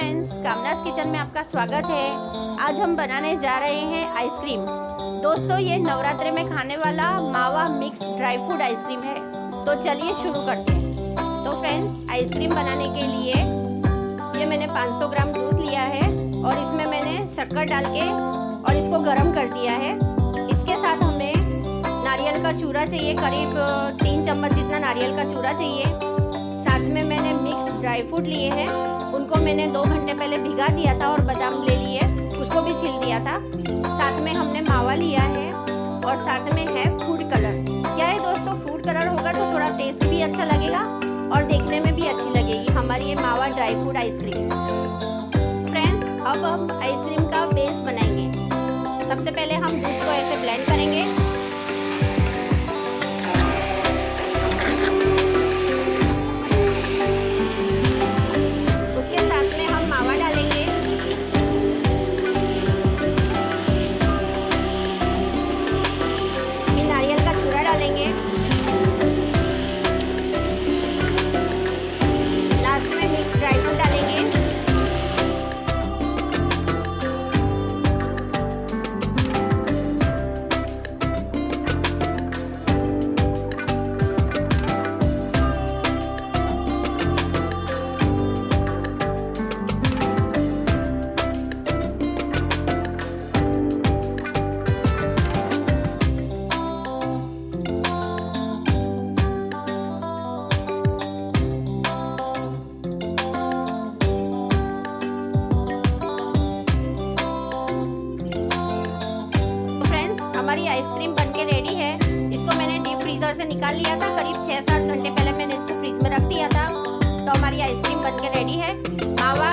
Friends, कामनास kitchen में आपका स्वागत है। आज हम बनाने जा रहे हैं आइसक्रीम। दोस्तों, ये नवरात्रि में खाने वाला मावा मिक्स ड्राई फ्रूट आइसक्रीम है। तो चलिए शुरू करते हैं। तो फ्रेंड्स, आइसक्रीम बनाने के लिए ये मैंने 500 ग्राम दूध लिया है और इसमें मैंने शक्कर डाल के और इसको गर्म कर दिया है। इसके साथ हमें नारियल का चूरा चाहिए, करीब 3 चम्मच जितना नारियल का चूरा चाहिए। साथ में मैंने मिक्स ड्राई फ्रूट लिए हैं, उनको मैंने 2 घंटे पहले भिगा दिया था और बादाम ले लिए, उसको भी छील दिया था। साथ में हमने मावा लिया है और साथ में है फूड कलर। क्या है दोस्तों, फूड कलर होगा तो थोड़ा टेस्ट भी अच्छा लगेगा और देखने में भी अच्छी लगेगी हमारी ये मावा ड्राई फ्रूट आइसक्रीम। फ्रेंड्स, अब हम आइसक्रीम का बेस बनाएंगे। सबसे पहले हम दूध को ऐसे ब्लेंड करेंगे। हमारी आइसक्रीम बनके रेडी है। इसको मैंने डीप फ्रीजर से निकाल लिया था, करीब 6-7 घंटे पहले मैंने इसको फ्रीज में रख दिया था। तो हमारी आइसक्रीम बनके रेडी है। मावा